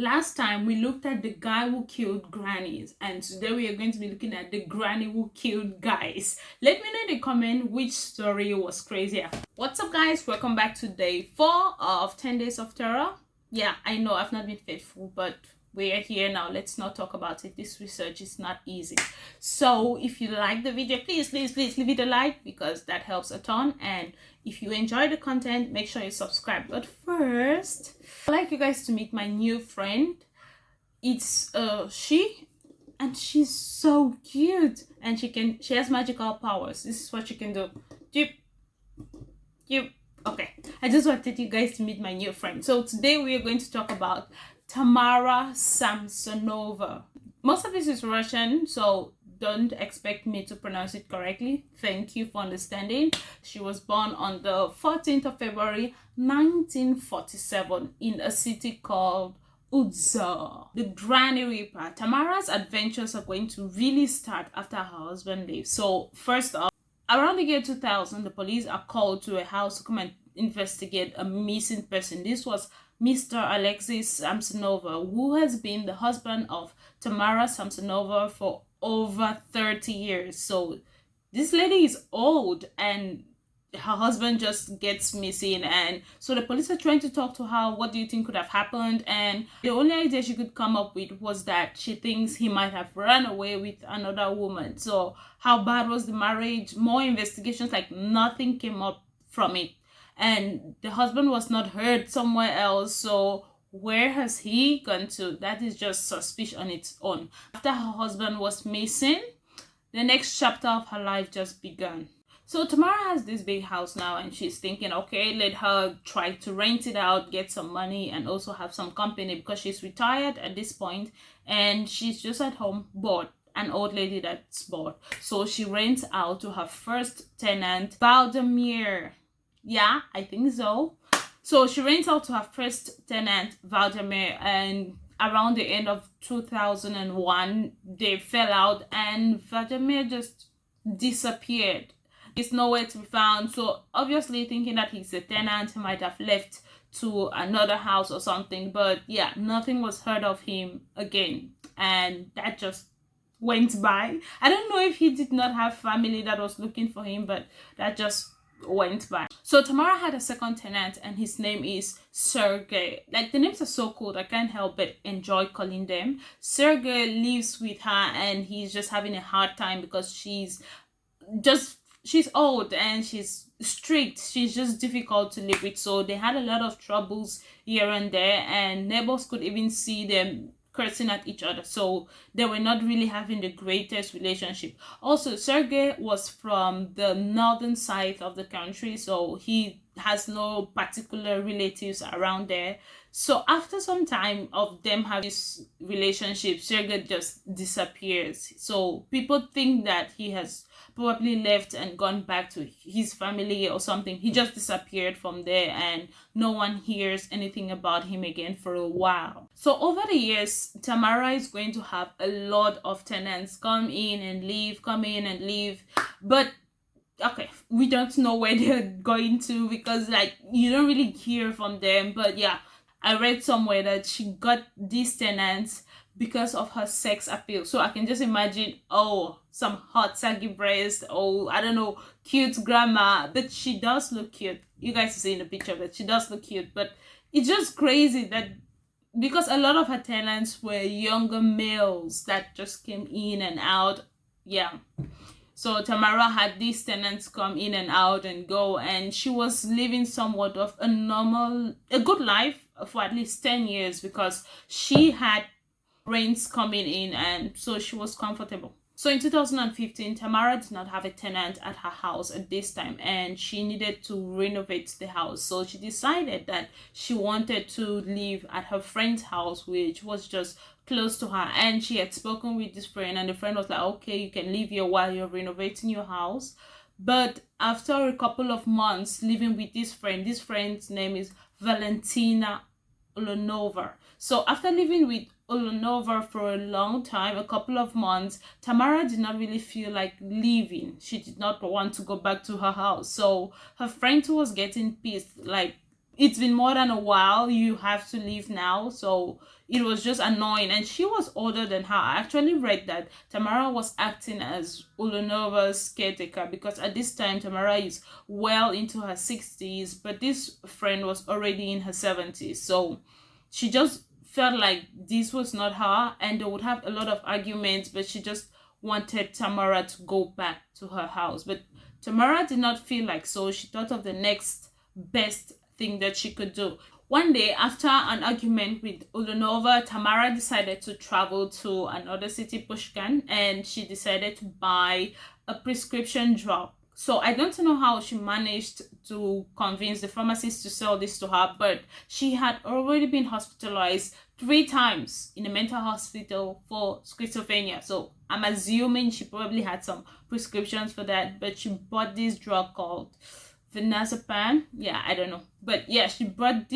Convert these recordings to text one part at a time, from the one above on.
Last time we looked at the guy who killed grannies, and today we are going to be looking at the granny who killed guys. Let me know in the comment which story was crazier. What's up, guys? Welcome back to day 4 of 10 days of terror. Yeah, I know I've not been faithful, but we are here now. Let's not talk about it. This research is not easy. So if you like the video, please leave it a like, because that helps a ton. And if you enjoy the content, make sure you subscribe. But first, I'd like you guys to meet my new friend. It's she, and she's so cute, and she has magical powers. This is what she can do. Okay, I just wanted you guys to meet my new friend. So today we are going to talk about Tamara Samsonova. Most of this is Russian, so don't expect me to pronounce it correctly. Thank you for understanding. She was born on the 14th of February 1947 in a city called U.S.C. The Granny Reaper. Tamara's adventures are going to really start after her husband leaves. So first off, around the year 2000, the police are called to a house to come and investigate a missing person. This was Mr. Alexei Samsonova, who has been the husband of Tamara Samsonova for over 30 years. So this lady is old, and her husband just gets missing, and so the police are trying to talk to her. What do you think could have happened? And the only idea she could come up with was that she thinks he might have run away with another woman. So how bad was the marriage? More investigations, like nothing came up from it, and the husband was not heard somewhere else. So where has he gone to? That is just suspicious on its own. After her husband was missing, the next chapter of her life just began. So Tamara has this big house now, and she's thinking, okay, let her try to rent it out, get some money, and also have some company, because she's retired at this point and she's just at home bored, an old lady that's bored. So she rents out to her first tenant, Vladimir. Yeah, I think so. So she rents out to her first tenant, Vladimir, and around the end of 2001, they fell out and Vladimir just disappeared. He's nowhere to be found. So obviously thinking that he's a tenant, he might have left to another house or something. But yeah, nothing was heard of him again. And that just went by. I don't know if he did not have family that was looking for him, but that just went by. So Tamara had a second tenant, and his name is Sergey. Like, the names are so cool, I can't help but enjoy calling them. Sergey lives with her, and he's just having a hard time because she's old and she's strict. She's just difficult to live with. So they had a lot of troubles here and there, and neighbors could even see them cursing at each other. So they were not really having the greatest relationship. Also, Sergey was from the northern side of the country, so he has no particular relatives around there. So after some time of them having this relationship, Sergey just disappears. So people think that he has probably left and gone back to his family or something. He just disappeared from there, and no one hears anything about him again for a while. So over the years, Tamara is going to have a lot of tenants come in and leave, but okay, we don't know where they're going to, because like you don't really hear from them. But yeah, I read somewhere that she got these tenants because of her sex appeal. So I can just imagine, oh, some hot saggy breast, oh, I don't know, cute grandma. But she does look cute. You guys see in the picture, but she does look cute. But it's just crazy that, because a lot of her tenants were younger males that just came in and out. Yeah. So Tamara had these tenants come in and out and go, and she was living somewhat of a good life for at least 10 years, because she had rents coming in, and so she was comfortable. So in 2015, Tamara did not have a tenant at her house at this time, and she needed to renovate the house. So she decided that she wanted to live at her friend's house, which was just close to her. And she had spoken with this friend, and the friend was like, okay, you can live here while you're renovating your house. But after a couple of months living with this friend's name is Valentina. So after living with Ulanova for a long time, a couple of months, Tamara did not really feel like leaving. She did not want to go back to her house. So her friend was getting pissed, like it's been more than a while, you have to leave now. So it was just annoying, and she was older than her. I actually read that Tamara was acting as Ulanova's caretaker, because at this time Tamara is well into her 60s, but this friend was already in her 70s. So she just felt like this was not her, and they would have a lot of arguments, but she just wanted Tamara to go back to her house. But Tamara did not feel like so. She thought of the next best thing that she could do. One day, after an argument with Ulanova, Tamara decided to travel to another city, Pushkin, and she decided to buy a prescription drug. So I don't know how she managed to convince the pharmacist to sell this to her, but she had already been hospitalized 3 times in a mental hospital for schizophrenia. So I'm assuming she probably had some prescriptions for that, but she bought this drug called Vinazepam. Yeah, I don't know. But yeah, she bought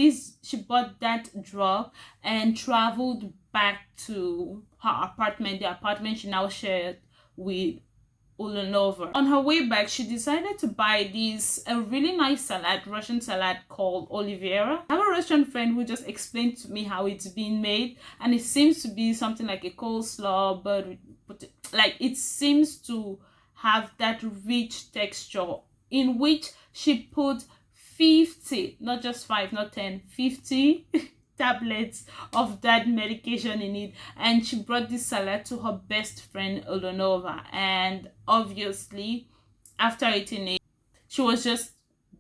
that drug and traveled back to her apartment, the apartment she now shared with Ulanova. On her way back, she decided to buy a really nice salad, Russian salad called Oliviera. I have a Russian friend who just explained to me how it's being made, and it seems to be something like a coleslaw, but like it seems to have that rich texture, in which she put 50, not just 5, not 10, 50 tablets of that medication in it. And she brought this salad to her best friend Ulanova, and obviously after eating it, she was just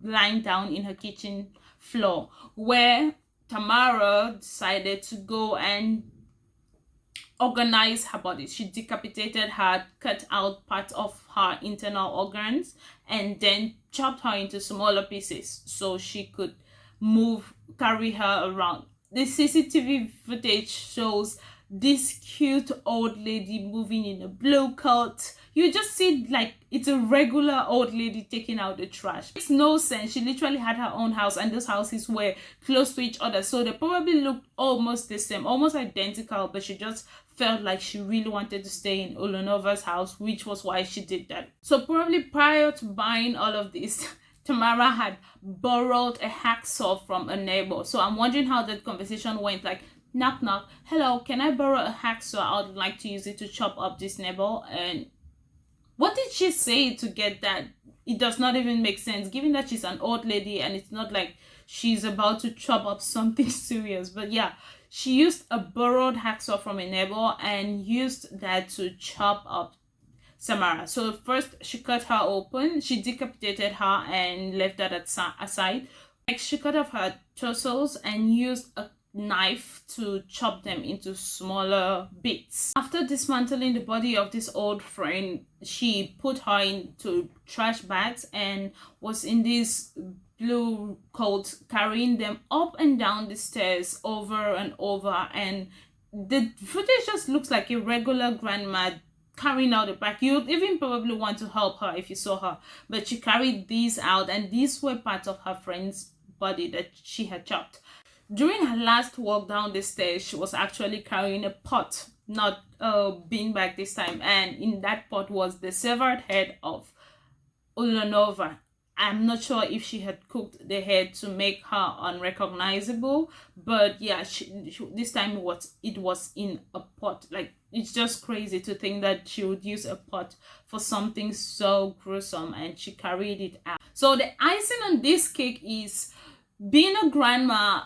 lying down in her kitchen floor, where Tamara decided to go and organize her body. She decapitated her, cut out parts of her internal organs, and then chopped her into smaller pieces so she could carry her around. The CCTV footage shows this cute old lady moving in a blue coat. You just see like it's a regular old lady taking out the trash. It makes no sense. She literally had her own house, and those houses were close to each other, so they probably looked almost the same, almost identical, but she just felt like she really wanted to stay in Ulanova's house, which was why she did that. So probably prior to buying all of this, Tamara had borrowed a hacksaw from a neighbor. So I'm wondering how that conversation went. Like, knock knock, hello, can I borrow a hacksaw? I would like to use it to chop up this neighbor. And what did she say to get that? It does not even make sense, given that she's an old lady and it's not like she's about to chop up something serious. But yeah, she used a borrowed hacksaw from a neighbor and used that to chop up Samara. So first she cut her open, she decapitated her and left that aside. Next, she cut off her torsos and used a knife to chop them into smaller bits. After dismantling the body of this old friend, she put her into trash bags and was in this blue coat carrying them up and down the stairs over and over. And the footage just looks like a regular grandma carrying out the bag. You'd even probably want to help her if you saw her, but she carried these out, and these were parts of her friend's body that she had chopped. During her last walk down the stairs, she was actually carrying a pot, not a beanbag this time, and in that pot was the severed head of Ulanova. I'm not sure if she had cooked the head to make her unrecognizable, but yeah, this time it was in a pot. Like, it's just crazy to think that she would use a pot for something so gruesome, and she carried it out. So the icing on this cake is, being a grandma,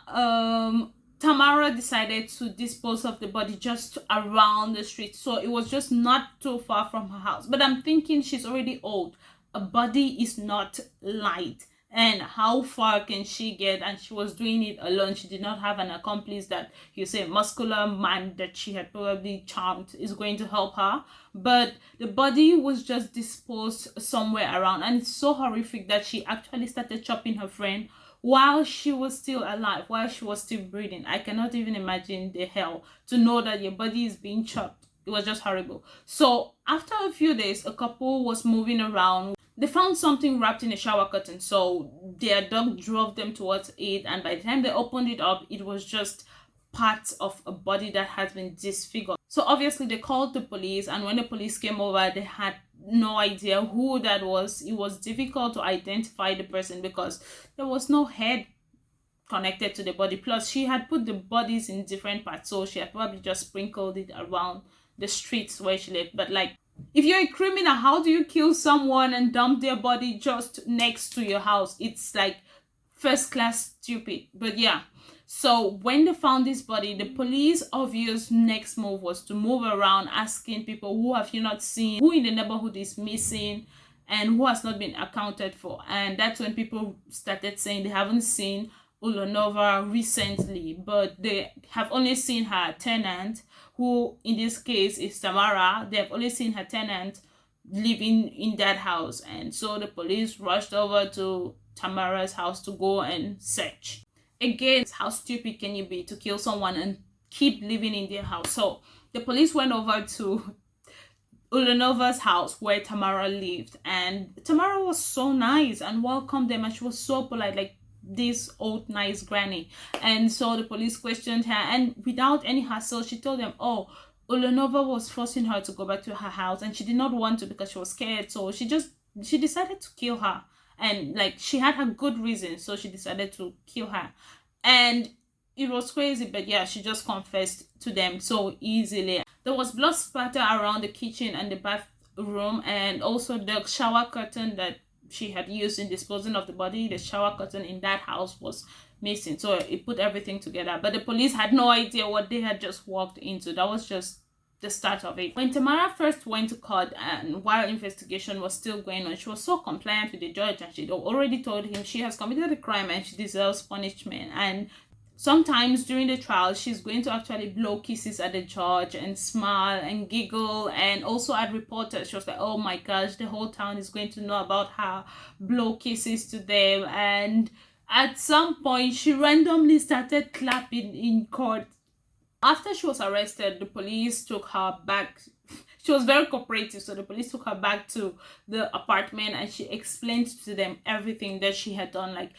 Tamara decided to dispose of the body just around the street, so it was just not too far from her house. But I'm thinking she's already old. A body is not light, and how far can she get? And she was doing it alone. She did not have an accomplice that you say muscular man that she had probably charmed is going to help her. But the body was just disposed somewhere around, and it's so horrific that she actually started chopping her friend while she was still alive, while she was still breathing. I cannot even imagine the hell to know that your body is being chopped. It was just horrible. So after a few days, a couple was moving around. They found something wrapped in a shower curtain, so their dog drove them towards it, and by the time they opened it up, it was just parts of a body that has been disfigured. So obviously they called the police, and when the police came over, they had no idea who that was. It was difficult to identify the person because there was no head connected to the body. Plus, she had put the bodies in different parts, so she had probably just sprinkled it around the streets where she lived. But like, if you're a criminal, how do you kill someone and dump their body just next to your house? It's like first class stupid. But yeah, so when they found this body, the police obvious next move was to move around asking people, who have you not seen, who in the neighborhood is missing, and who has not been accounted for. And that's when people started saying they haven't seen Ulonova recently, but they have only seen her tenant, who in this case is Tamara. They have only seen her tenant living in that house. And so the police rushed over to Tamara's house to go and search. Again, how stupid can you be to kill someone and keep living in their house? So the police went over to Ulanova's house where Tamara lived, and Tamara was so nice and welcomed them, and she was so polite, like this old nice granny. And so the police questioned her, and without any hassle, she told them, oh, Ulanova was forcing her to go back to her house, and she did not want to because she was scared. So she decided to kill her, and like she had her good reason, so she decided to kill her. And it was crazy, but yeah, she just confessed to them so easily. There was blood spatter around the kitchen and the bathroom, and also the shower curtain that she had used in disposing of the body. The shower curtain in that house was missing, so it put everything together. But the police had no idea what they had just walked into. That was just the start of it. When Tamara first went to court, and while investigation was still going on, she was so compliant with the judge, and she already told him she has committed a crime and she deserves punishment. And sometimes during the trial, she's going to actually blow kisses at the judge and smile and giggle, and also at reporters. She was like, oh my gosh, the whole town is going to know about her blow kisses to them. And at some point, she randomly started clapping in court. After she was arrested, the police took her back. She was very cooperative, so the police took her back to the apartment, and she explained to them everything that she had done. Like,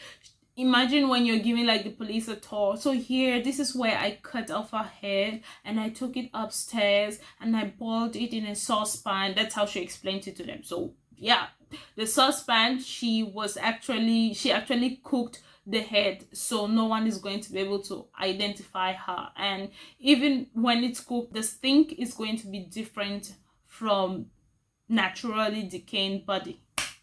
imagine when you're giving like the police a tour. So here, this is where I cut off her head, and I took it upstairs and I boiled it in a saucepan. That's how she explained it to them. So yeah, the saucepan, she actually cooked the head, so no one is going to be able to identify her. And even when it's cooked, the stink is going to be different from naturally decaying body.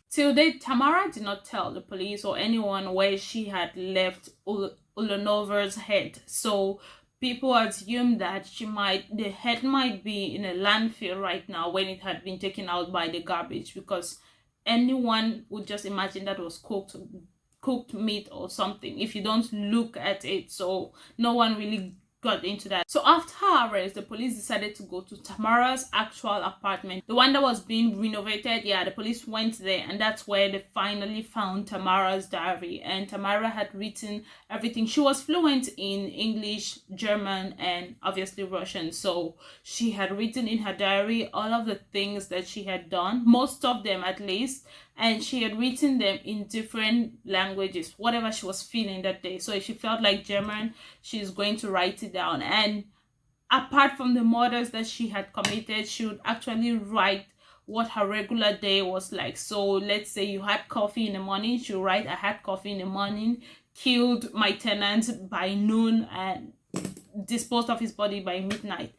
Till date, Tamara did not tell the police or anyone where she had left Ulanova's head. So people assume that the head might be in a landfill right now when it had been taken out by the garbage, because anyone would just imagine that was cooked meat or something if you don't look at it. So no one really got into that. So after her arrest, the police decided to go to Tamara's actual apartment, the one that was being renovated. Yeah, the police went there, and that's where they finally found Tamara's diary. And Tamara had written everything. She was fluent in English, German, and obviously Russian. So she had written in her diary all of the things that she had done, most of them at least, and she had written them in different languages, whatever she was feeling that day. So if she felt like German, she's going to write it down. And apart from the murders that she had committed, she would actually write what her regular day was like. So let's say you had coffee in the morning, she'll write, I had coffee in the morning, killed my tenant by noon, and disposed of his body by midnight.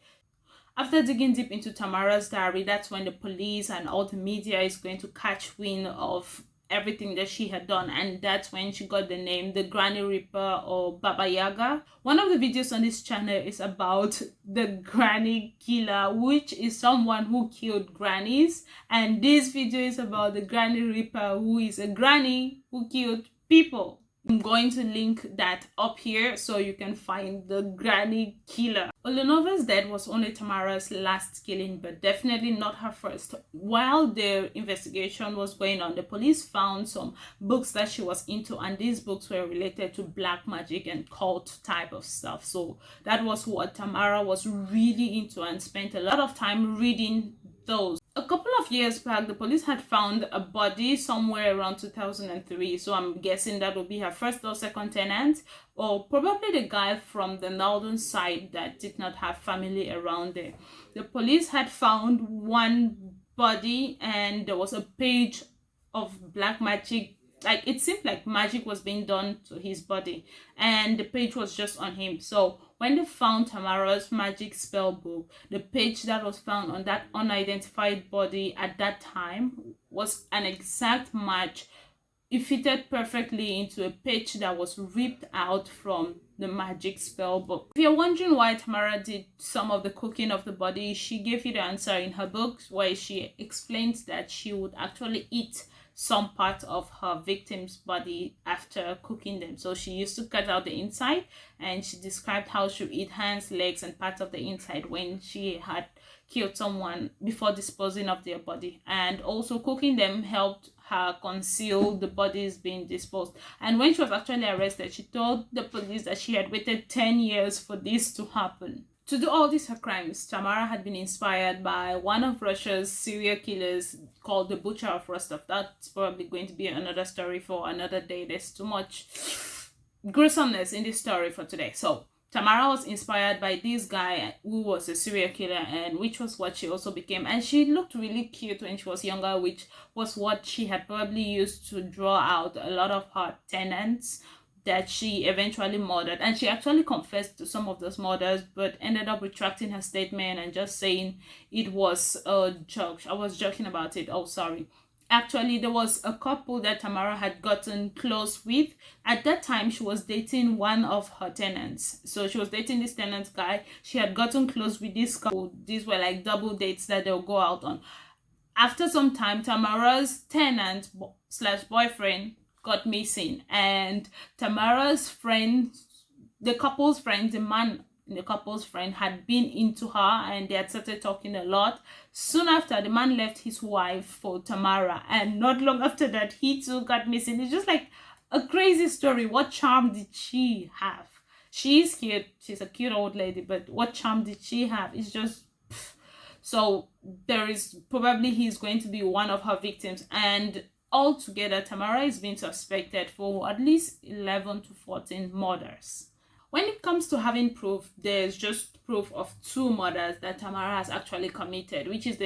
After digging deep into Tamara's diary, that's when the police and all the media is going to catch wind of everything that she had done, and that's when she got the name the Granny Reaper or Baba Yaga. One of the videos on this channel is about the Granny Killer, which is someone who killed grannies, and this video is about the Granny Reaper, who is a granny who killed people. I'm going to link that up here so you can find the Granny Killer. Ulanova's death was only Tamara's last killing, but definitely not her first. While the investigation was going on, the police found some books that she was into, and these books were related to black magic and cult type of stuff. So that was what Tamara was really into and spent a lot of time reading those. A couple of years back, the police had found a body somewhere around 2003. So I'm guessing that would be her first or second tenant, or probably the guy from the northern side that did not have family around there. The police had found one body, and there was a page of black magic like it seemed like magic was being done to his body, and the page was just on him. So when they found Tamara's magic spell book, the page that was found on that unidentified body at that time was an exact match. It fitted perfectly into a page that was ripped out from the magic spell book. If you're wondering why Tamara did some of the cooking of the body, she gave you the answer in her books, where she explains that she would actually eat some part of her victim's body after cooking them. So she used to cut out the inside, and she described how she would eat hands, legs, and parts of the inside when she had killed someone before disposing of their body. And also cooking them helped her conceal the bodies being disposed. And when she was actually arrested, she told the police that she had waited 10 years for this to happen. To do all these her crimes, Tamara had been inspired by one of Russia's serial killers called the Butcher of Rostov. That's probably going to be another story for another day. There's too much gruesomeness in this story for today. So Tamara was inspired by this guy who was a serial killer, and which was what she also became. And she looked really cute when she was younger, which was what she had probably used to draw out a lot of her tenants that she eventually murdered. And she actually confessed to some of those murders, but ended up retracting her statement and just saying it was a joke. I was joking about it. Oh, sorry. Actually, there was a couple that Tamara had gotten close with. At that time, she was dating one of her tenants. So she was dating this tenant guy. She had gotten close with this couple. These were like double dates that they'll go out on. After some time, Tamara's tenant slash boyfriend got missing, and Tamara's friend, the couple's friend, the man the couple's friend, had been into her, and they had started talking a lot. Soon after, the man left his wife for Tamara, and not long after that, he too got missing. It's just like a crazy story. What charm did she have? She's cute. She's a cute old lady, but what charm did she have? It's just pff. So there is probably he's going to be one of her victims, and altogether Tamara is being suspected for at least 11 to 14 murders. When it comes to having proof, there's just proof of 2 murders that Tamara has actually committed, which is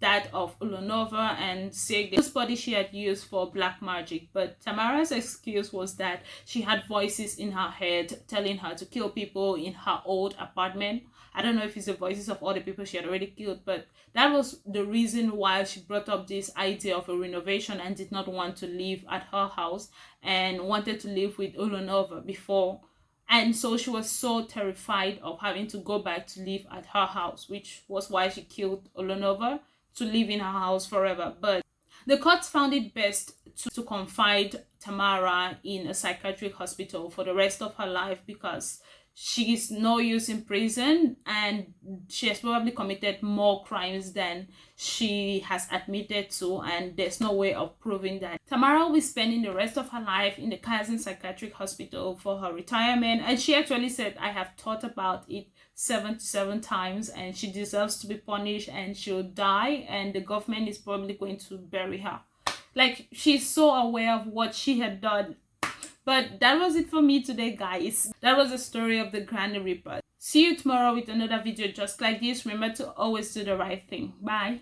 that of Ulonova and Sergei, whose body she had used for black magic. But Tamara's excuse was that she had voices in her head telling her to kill people in her old apartment. I don't know if it's the voices of all the people she had already killed, but that was the reason why she brought up this idea of a renovation and did not want to live at her house and wanted to live with Ulonova before. And so she was so terrified of having to go back to live at her house, which was why she killed Ulonova, to live in her house forever. But the courts found it best to confide Tamara in a psychiatric hospital for the rest of her life, because she is no use in prison, and she has probably committed more crimes than she has admitted to, and there's no way of proving that. Tamara will be spending the rest of her life in the Kazan Psychiatric Hospital for her retirement, and she actually said, I have thought about it 7 times, and she deserves to be punished, and she'll die, and the government is probably going to bury her. Like, she's so aware of what she had done. But that was it for me today, guys. That was the story of the Granny Reaper. See you tomorrow with another video just like this. Remember to always do the right thing. Bye.